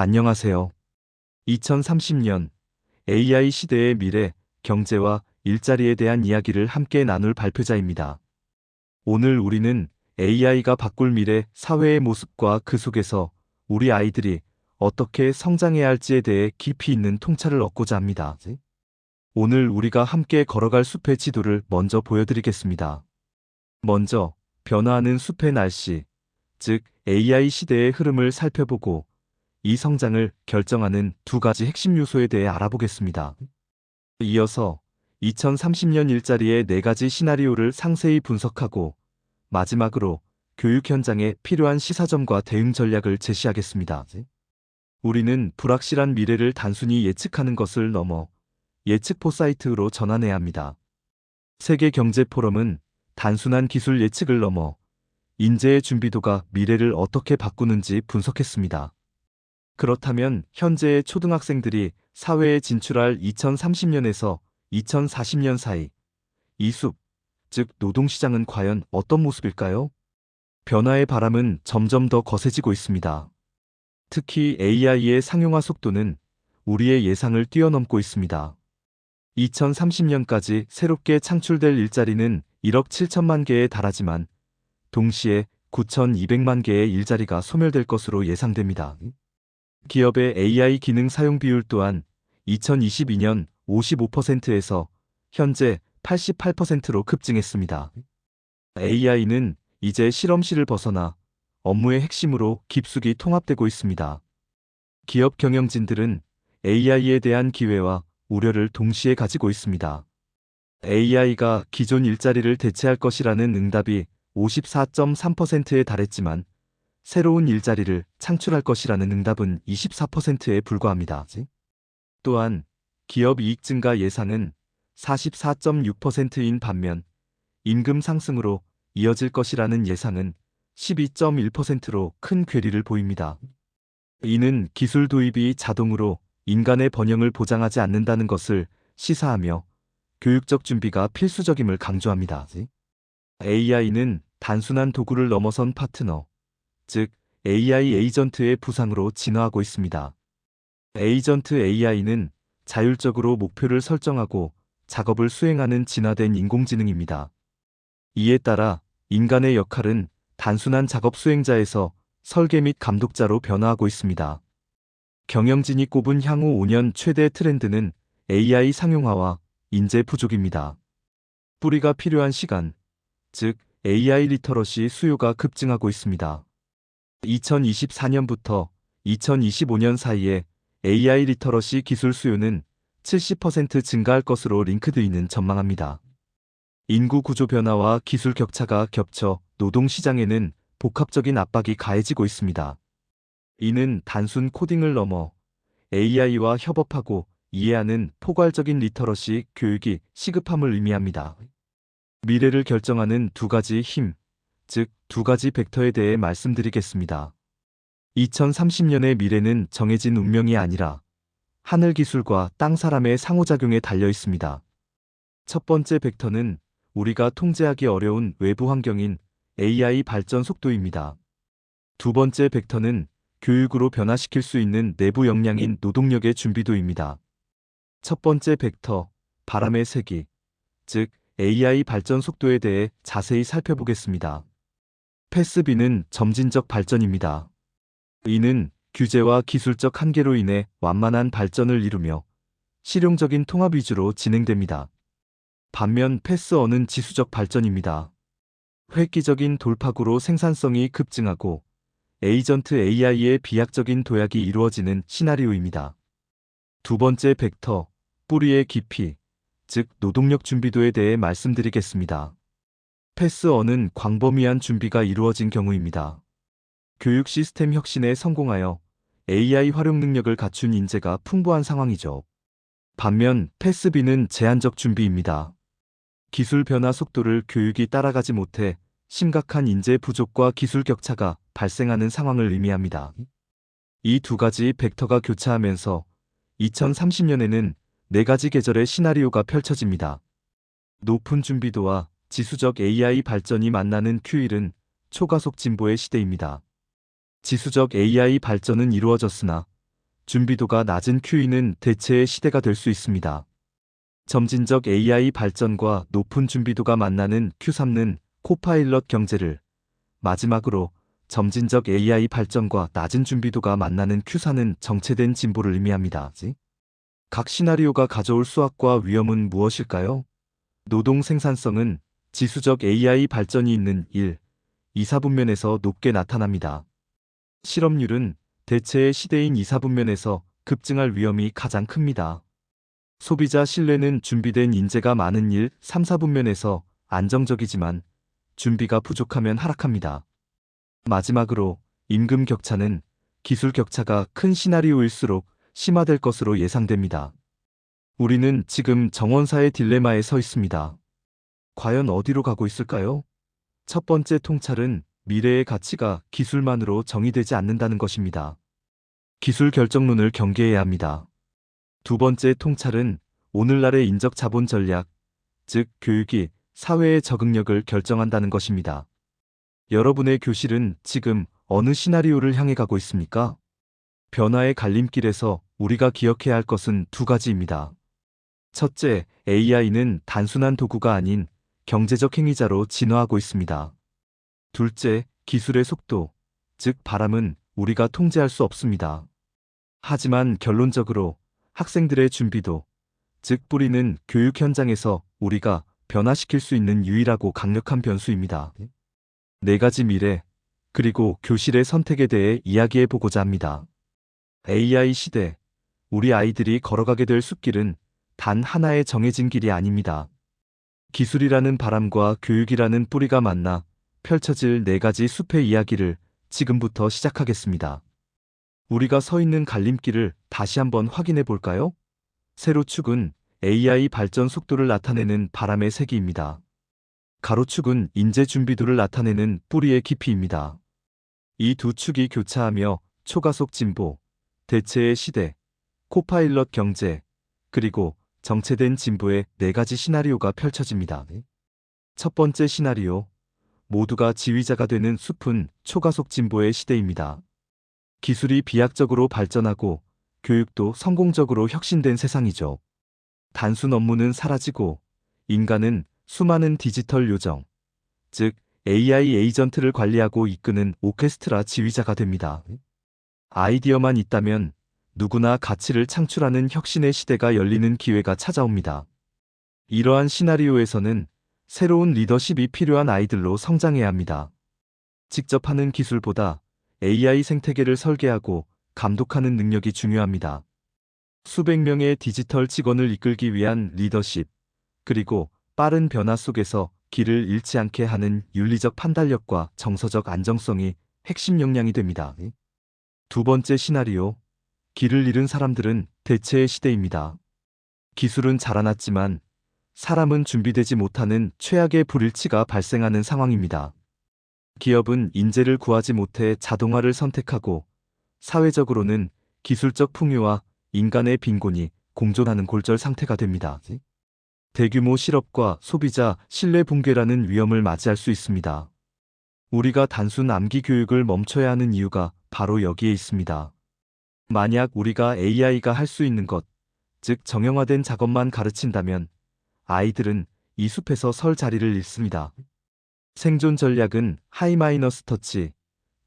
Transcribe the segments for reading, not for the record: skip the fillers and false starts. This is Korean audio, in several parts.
안녕하세요. 2030년 AI 시대의 미래, 경제와 일자리에 대한 이야기를 함께 나눌 발표자입니다. 오늘 우리는 AI가 바꿀 미래 사회의 모습과 그 속에서 우리 아이들이 어떻게 성장해야 할지에 대해 깊이 있는 통찰을 얻고자 합니다. 오늘 우리가 함께 걸어갈 숲의 지도를 먼저 보여드리겠습니다. 먼저 변화하는 숲의 날씨, 즉 AI 시대의 흐름을 살펴보고 이 성장을 결정하는 두 가지 핵심 요소에 대해 알아보겠습니다. 이어서 2030년 일자리의 네 가지 시나리오를 상세히 분석하고 마지막으로 교육 현장에 필요한 시사점과 대응 전략을 제시하겠습니다. 우리는 불확실한 미래를 단순히 예측하는 것을 넘어 예측 포사이트로 전환해야 합니다. 세계 경제 포럼은 단순한 기술 예측을 넘어 인재의 준비도가 미래를 어떻게 바꾸는지 분석했습니다. 그렇다면 현재의 초등학생들이 사회에 진출할 2030년에서 2040년 사이 이 숲, 즉 노동시장은 과연 어떤 모습일까요? 변화의 바람은 점점 더 거세지고 있습니다. 특히 AI의 상용화 속도는 우리의 예상을 뛰어넘고 있습니다. 2030년까지 새롭게 창출될 일자리는 1억 7천만 개에 달하지만 동시에 9,200만 개의 일자리가 소멸될 것으로 예상됩니다. 기업의 AI 기능 사용 비율 또한 2022년 55%에서 현재 88%로 급증했습니다. AI는 이제 실험실을 벗어나 업무의 핵심으로 깊숙이 통합되고 있습니다. 기업 경영진들은 AI에 대한 기회와 우려를 동시에 가지고 있습니다. AI가 기존 일자리를 대체할 것이라는 응답이 54.3%에 달했지만 새로운 일자리를 창출할 것이라는 응답은 24%에 불과합니다. 또한 기업 이익 증가 예상은 44.6%인 반면 임금 상승으로 이어질 것이라는 예상은 12.1%로 큰 괴리를 보입니다. 이는 기술 도입이 자동으로 인간의 번영을 보장하지 않는다는 것을 시사하며 교육적 준비가 필수적임을 강조합니다. AI는 단순한 도구를 넘어선 파트너, 즉 AI 에이전트의 부상으로 진화하고 있습니다. 에이전트 AI는 자율적으로 목표를 설정하고 작업을 수행하는 진화된 인공지능입니다. 이에 따라 인간의 역할은 단순한 작업 수행자에서 설계 및 감독자로 변화하고 있습니다. 경영진이 꼽은 향후 5년 최대 트렌드는 AI 상용화와 인재 부족입니다. 뿌리가 필요한 시간, 즉 AI 리터러시 수요가 급증하고 있습니다. 2024년부터 2025년 사이에 AI 리터러시 기술 수요는 70% 증가할 것으로 링크드인은 전망합니다. 인구 구조 변화와 기술 격차가 겹쳐 노동시장에는 복합적인 압박이 가해지고 있습니다. 이는 단순 코딩을 넘어 AI와 협업하고 이해하는 포괄적인 리터러시 교육이 시급함을 의미합니다. 미래를 결정하는 두 가지 힘, 즉 두 가지 벡터에 대해 말씀드리겠습니다. 2030년의 미래는 정해진 운명이 아니라 하늘 기술과 땅 사람의 상호작용에 달려 있습니다. 첫 번째 벡터는 우리가 통제하기 어려운 외부 환경인 AI 발전 속도입니다. 두 번째 벡터는 교육으로 변화시킬 수 있는 내부 역량인 노동력의 준비도입니다. 첫 번째 벡터, 바람의 세기, 즉 AI 발전 속도에 대해 자세히 살펴보겠습니다. 패스비는 점진적 발전입니다. 이는 규제와 기술적 한계로 인해 완만한 발전을 이루며 실용적인 통합 위주로 진행됩니다. 반면 패스어는 지수적 발전입니다. 획기적인 돌파구로 생산성이 급증하고 에이전트 AI의 비약적인 도약이 이루어지는 시나리오입니다. 두 번째 벡터, 뿌리의 깊이, 즉 노동력 준비도에 대해 말씀드리겠습니다. 패스어는 광범위한 준비가 이루어진 경우입니다. 교육 시스템 혁신에 성공하여 AI 활용 능력을 갖춘 인재가 풍부한 상황이죠. 반면 패스비는 제한적 준비입니다. 기술 변화 속도를 교육이 따라가지 못해 심각한 인재 부족과 기술 격차가 발생하는 상황을 의미합니다. 이 두 가지 벡터가 교차하면서 2030년에는 네 가지 계절의 시나리오가 펼쳐집니다. 높은 준비도와 지수적 AI 발전이 만나는 Q1은 초가속 진보의 시대입니다. 지수적 AI 발전은 이루어졌으나 준비도가 낮은 QE는 대체의 시대가 될 수 있습니다. 점진적 AI 발전과 높은 준비도가 만나는 Q3는 코파일럿 경제를, 마지막으로 점진적 AI 발전과 낮은 준비도가 만나는 Q4는 정체된 진보를 의미합니다. 각 시나리오가 가져올 수확과 위험은 무엇일까요? 노동 생산성은 지수적 AI 발전이 있는 1, 2, 4분면에서 높게 나타납니다. 실업률은 대체의 시대인 2, 4분면에서 급증할 위험이 가장 큽니다. 소비자 신뢰는 준비된 인재가 많은 1, 3, 4분면에서 안정적이지만 준비가 부족하면 하락합니다. 마지막으로 임금 격차는 기술 격차가 큰 시나리오일수록 심화될 것으로 예상됩니다. 우리는 지금 정원사의 딜레마에 서 있습니다. 과연 어디로 가고 있을까요? 첫 번째 통찰은 미래의 가치가 기술만으로 정의되지 않는다는 것입니다. 기술 결정론을 경계해야 합니다. 두 번째 통찰은 오늘날의 인적 자본 전략, 즉 교육이 사회의 적응력을 결정한다는 것입니다. 여러분의 교실은 지금 어느 시나리오를 향해 가고 있습니까? 변화의 갈림길에서 우리가 기억해야 할 것은 두 가지입니다. 첫째, AI는 단순한 도구가 아닌 경제적 행위자로 진화하고 있습니다. 둘째, 기술의 속도, 즉 바람은 우리가 통제할 수 없습니다. 하지만 결론적으로 학생들의 준비도, 즉 뿌리는 교육 현장에서 우리가 변화시킬 수 있는 유일하고 강력한 변수입니다. 네 가지 미래, 그리고 교실의 선택에 대해 이야기해 보고자 합니다. AI 시대, 우리 아이들이 걸어가게 될 숲길은 단 하나의 정해진 길이 아닙니다. 기술이라는 바람과 교육이라는 뿌리가 만나 펼쳐질 네 가지 숲의 이야기를 지금부터 시작하겠습니다. 우리가 서 있는 갈림길을 다시 한번 확인해 볼까요? 세로축은 AI 발전 속도를 나타내는 바람의 세기입니다. 가로축은 인재 준비도를 나타내는 뿌리의 깊이입니다. 이 두 축이 교차하며 초가속 진보, 대체의 시대, 코파일럿 경제, 그리고 정체된 진보의 네 가지 시나리오가 펼쳐집니다. 첫 번째 시나리오, 모두가 지휘자가 되는 숲은 초가속 진보의 시대입니다. 기술이 비약적으로 발전하고 교육도 성공적으로 혁신된 세상이죠. 단순 업무는 사라지고 인간은 수많은 디지털 요정, 즉 AI 에이전트를 관리하고 이끄는 오케스트라 지휘자가 됩니다. 아이디어만 있다면 누구나 가치를 창출하는 혁신의 시대가 열리는 기회가 찾아옵니다. 이러한 시나리오에서는 새로운 리더십이 필요한 아이들로 성장해야 합니다. 직접 하는 기술보다 AI 생태계를 설계하고 감독하는 능력이 중요합니다. 수백 명의 디지털 직원을 이끌기 위한 리더십, 그리고 빠른 변화 속에서 길을 잃지 않게 하는 윤리적 판단력과 정서적 안정성이 핵심 역량이 됩니다. 두 번째 시나리오, 길을 잃은 사람들은 대체의 시대입니다. 기술은 자라났지만 사람은 준비되지 못하는 최악의 불일치가 발생하는 상황입니다. 기업은 인재를 구하지 못해 자동화를 선택하고 사회적으로는 기술적 풍요와 인간의 빈곤이 공존하는 골절 상태가 됩니다. 대규모 실업과 소비자 신뢰 붕괴라는 위험을 맞이할 수 있습니다. 우리가 단순 암기 교육을 멈춰야 하는 이유가 바로 여기에 있습니다. 만약 우리가 AI가 할 수 있는 것, 즉 정형화된 작업만 가르친다면 아이들은 이 숲에서 설 자리를 잃습니다. 생존 전략은 하이 마이너스 터치,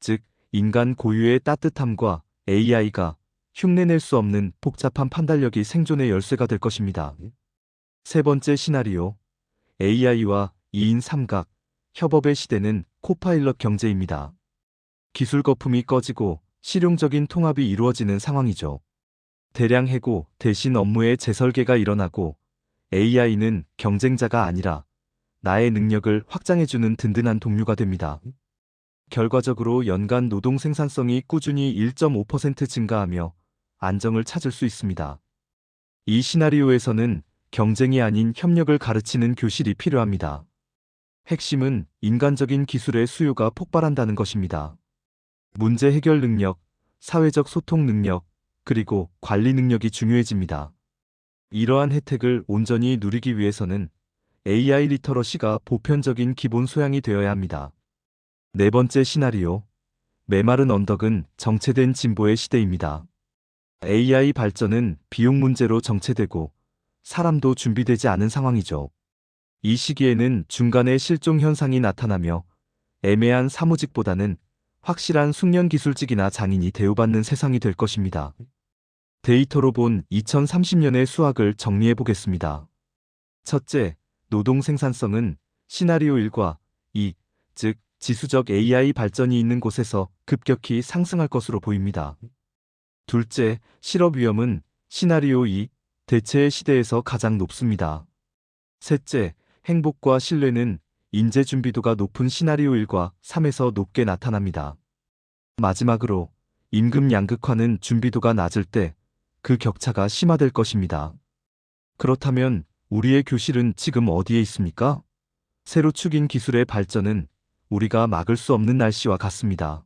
즉 인간 고유의 따뜻함과 AI가 흉내낼 수 없는 복잡한 판단력이 생존의 열쇠가 될 것입니다. 세 번째 시나리오, AI와 2인 삼각, 협업의 시대는 코파일럿 경제입니다. 기술 거품이 꺼지고 실용적인 통합이 이루어지는 상황이죠. 대량 해고 대신 업무의 재설계가 일어나고 AI는 경쟁자가 아니라 나의 능력을 확장해주는 든든한 동료가 됩니다. 결과적으로 연간 노동 생산성이 꾸준히 1.5% 증가하며 안정을 찾을 수 있습니다. 이 시나리오에서는 경쟁이 아닌 협력을 가르치는 교실이 필요합니다. 핵심은 인간적인 기술의 수요가 폭발한다는 것입니다. 문제 해결 능력, 사회적 소통 능력, 그리고 관리 능력이 중요해집니다. 이러한 혜택을 온전히 누리기 위해서는 AI 리터러시가 보편적인 기본 소양이 되어야 합니다. 네 번째 시나리오, 메마른 언덕은 정체된 진보의 시대입니다. AI 발전은 비용 문제로 정체되고 사람도 준비되지 않은 상황이죠. 이 시기에는 중간에 실종 현상이 나타나며 애매한 사무직보다는 확실한 숙련 기술직이나 장인이 대우받는 세상이 될 것입니다. 데이터로 본 2030년의 수학을 정리해 보겠습니다. 첫째, 노동 생산성은 시나리오 1과 2, 즉 지수적 AI 발전이 있는 곳에서 급격히 상승할 것으로 보입니다. 둘째, 실업 위험은 시나리오 2, 대체의 시대에서 가장 높습니다. 셋째, 행복과 신뢰는 인재 준비도가 높은 시나리오 1과 3에서 높게 나타납니다. 마지막으로 임금 양극화는 준비도가 낮을 때 그 격차가 심화될 것입니다. 그렇다면 우리의 교실은 지금 어디에 있습니까? 새로 축인 기술의 발전은 우리가 막을 수 없는 날씨와 같습니다.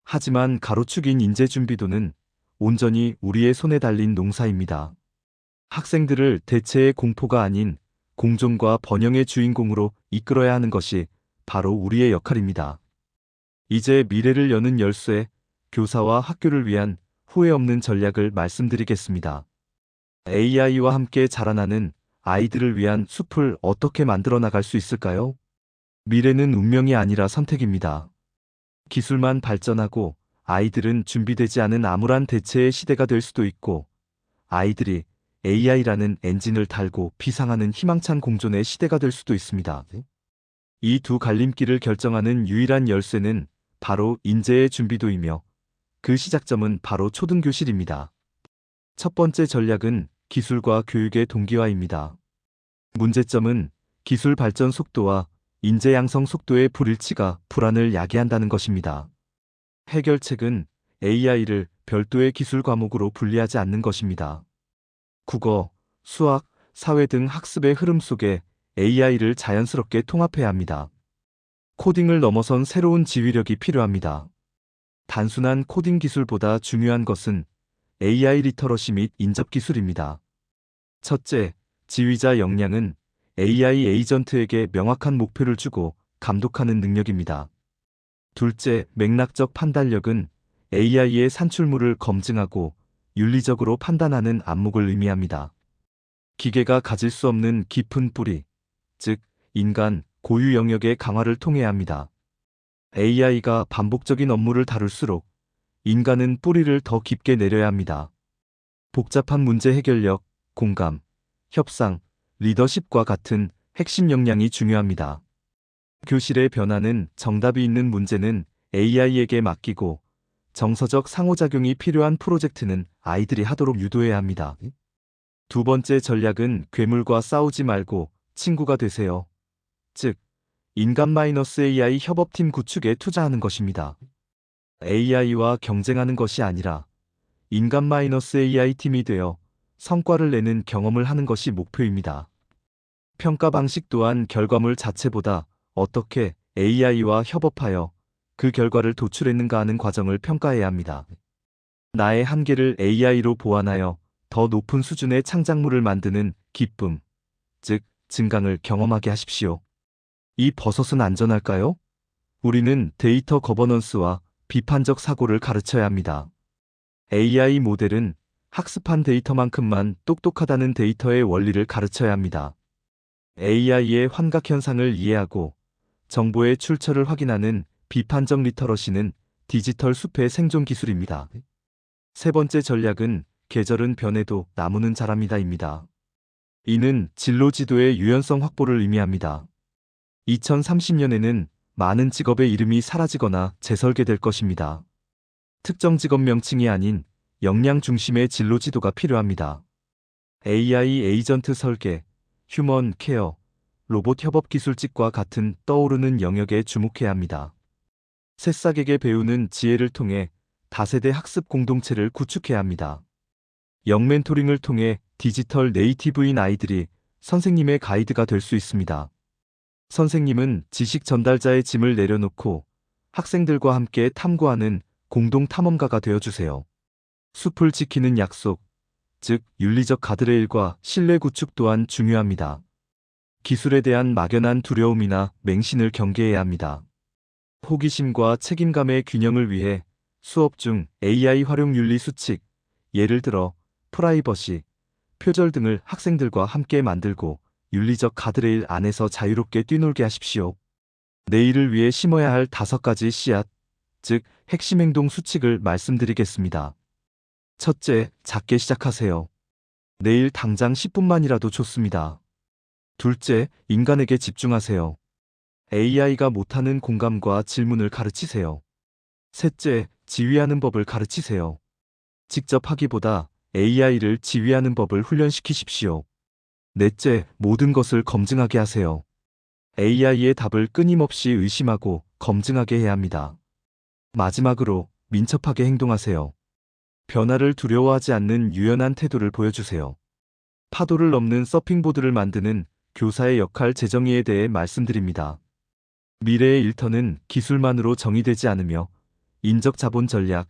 하지만 가로축인 인재 준비도는 온전히 우리의 손에 달린 농사입니다. 학생들을 대체의 공포가 아닌 공존과 번영의 주인공으로 이끌어야 하는 것이 바로 우리의 역할입니다. 이제 미래를 여는 열쇠, 교사와 학교를 위한 후회 없는 전략을 말씀드리겠습니다. AI와 함께 자라나는 아이들을 위한 숲을 어떻게 만들어 나갈 수 있을까요? 미래는 운명이 아니라 선택입니다. 기술만 발전하고 아이들은 준비되지 않은 암울한 대체의 시대가 될 수도 있고, 아이들이 AI라는 엔진을 달고 비상하는 희망찬 공존의 시대가 될 수도 있습니다. 이 두 갈림길을 결정하는 유일한 열쇠는 바로 인재의 준비도이며 그 시작점은 바로 초등교실입니다. 첫 번째 전략은 기술과 교육의 동기화입니다. 문제점은 기술 발전 속도와 인재 양성 속도의 불일치가 불안을 야기한다는 것입니다. 해결책은 AI를 별도의 기술 과목으로 분리하지 않는 것입니다. 국어, 수학, 사회 등 학습의 흐름 속에 AI를 자연스럽게 통합해야 합니다. 코딩을 넘어선 새로운 지휘력이 필요합니다. 단순한 코딩 기술보다 중요한 것은 AI 리터러시 및 인접 기술입니다. 첫째, 지휘자 역량은 AI 에이전트에게 명확한 목표를 주고 감독하는 능력입니다. 둘째, 맥락적 판단력은 AI의 산출물을 검증하고 윤리적으로 판단하는 안목을 의미합니다. 기계가 가질 수 없는 깊은 뿌리, 즉 인간 고유 영역의 강화를 통해야 합니다. AI가 반복적인 업무를 다룰수록 인간은 뿌리를 더 깊게 내려야 합니다. 복잡한 문제 해결력, 공감, 협상, 리더십과 같은 핵심 역량이 중요합니다. 교실의 변화는 정답이 있는 문제는 AI에게 맡기고 정서적 상호작용이 필요한 프로젝트는 아이들이 하도록 유도해야 합니다. 두 번째 전략은 괴물과 싸우지 말고 친구가 되세요. 즉, 인간 -AI 협업팀 구축에 투자하는 것입니다. AI와 경쟁하는 것이 아니라 인간 -AI 팀이 되어 성과를 내는 경험을 하는 것이 목표입니다. 평가 방식 또한 결과물 자체보다 어떻게 AI와 협업하여 그 결과를 도출했는가 하는 과정을 평가해야 합니다. 나의 한계를 AI로 보완하여 더 높은 수준의 창작물을 만드는 기쁨, 즉 증강을 경험하게 하십시오. 이 버섯은 안전할까요? 우리는 데이터 거버넌스와 비판적 사고를 가르쳐야 합니다. AI 모델은 학습한 데이터만큼만 똑똑하다는 데이터의 원리를 가르쳐야 합니다. AI의 환각 현상을 이해하고 정보의 출처를 확인하는 비판적 리터러시는 디지털 숲의 생존 기술입니다. 세 번째 전략은 계절은 변해도 나무는 자랍니다입니다. 이는 진로 지도의 유연성 확보를 의미합니다. 2030년에는 많은 직업의 이름이 사라지거나 재설계될 것입니다. 특정 직업 명칭이 아닌 역량 중심의 진로 지도가 필요합니다. AI 에이전트 설계, 휴먼 케어, 로봇 협업 기술직과 같은 떠오르는 영역에 주목해야 합니다. 새싹에게 배우는 지혜를 통해 다세대 학습 공동체를 구축해야 합니다. 영멘토링을 통해 디지털 네이티브인 아이들이 선생님의 가이드가 될 수 있습니다. 선생님은 지식 전달자의 짐을 내려놓고 학생들과 함께 탐구하는 공동 탐험가가 되어주세요. 숲을 지키는 약속, 즉 윤리적 가드레일과 신뢰 구축 또한 중요합니다. 기술에 대한 막연한 두려움이나 맹신을 경계해야 합니다. 호기심과 책임감의 균형을 위해 수업 중 AI 활용 윤리 수칙, 예를 들어 프라이버시, 표절 등을 학생들과 함께 만들고 윤리적 가드레일 안에서 자유롭게 뛰놀게 하십시오. 내일을 위해 심어야 할 5가지 씨앗, 즉 핵심 행동 수칙을 말씀드리겠습니다. 첫째, 작게 시작하세요. 내일 당장 10분만이라도 좋습니다. 둘째, 인간에게 집중하세요. AI가 못하는 공감과 질문을 가르치세요. 셋째, 지휘하는 법을 가르치세요. 직접 하기보다 AI를 지휘하는 법을 훈련시키십시오. 넷째, 모든 것을 검증하게 하세요. AI의 답을 끊임없이 의심하고 검증하게 해야 합니다. 마지막으로 민첩하게 행동하세요. 변화를 두려워하지 않는 유연한 태도를 보여주세요. 파도를 넘는 서핑보드를 만드는 교사의 역할 재정의에 대해 말씀드립니다. 미래의 일터는 기술만으로 정의되지 않으며 인적 자본 전략,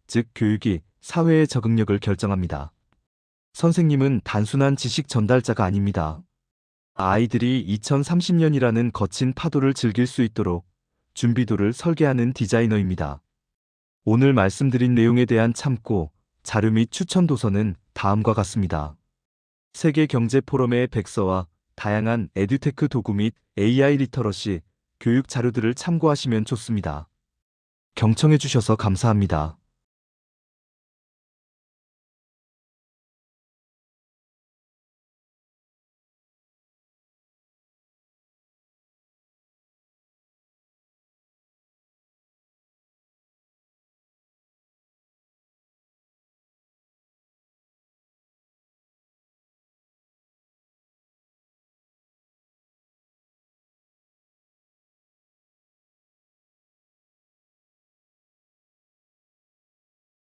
즉 교육이 사회의 적응력을 결정합니다. 선생님은 단순한 지식 전달자가 아닙니다. 아이들이 2030년이라는 거친 파도를 즐길 수 있도록 준비도를 설계하는 디자이너입니다. 오늘 말씀드린 내용에 대한 참고, 자료 및 추천 도서는 다음과 같습니다. 세계경제포럼의 백서와 다양한 에듀테크 도구 및 AI 리터러시 교육 자료들을 참고하시면 좋습니다. 경청해 주셔서 감사합니다.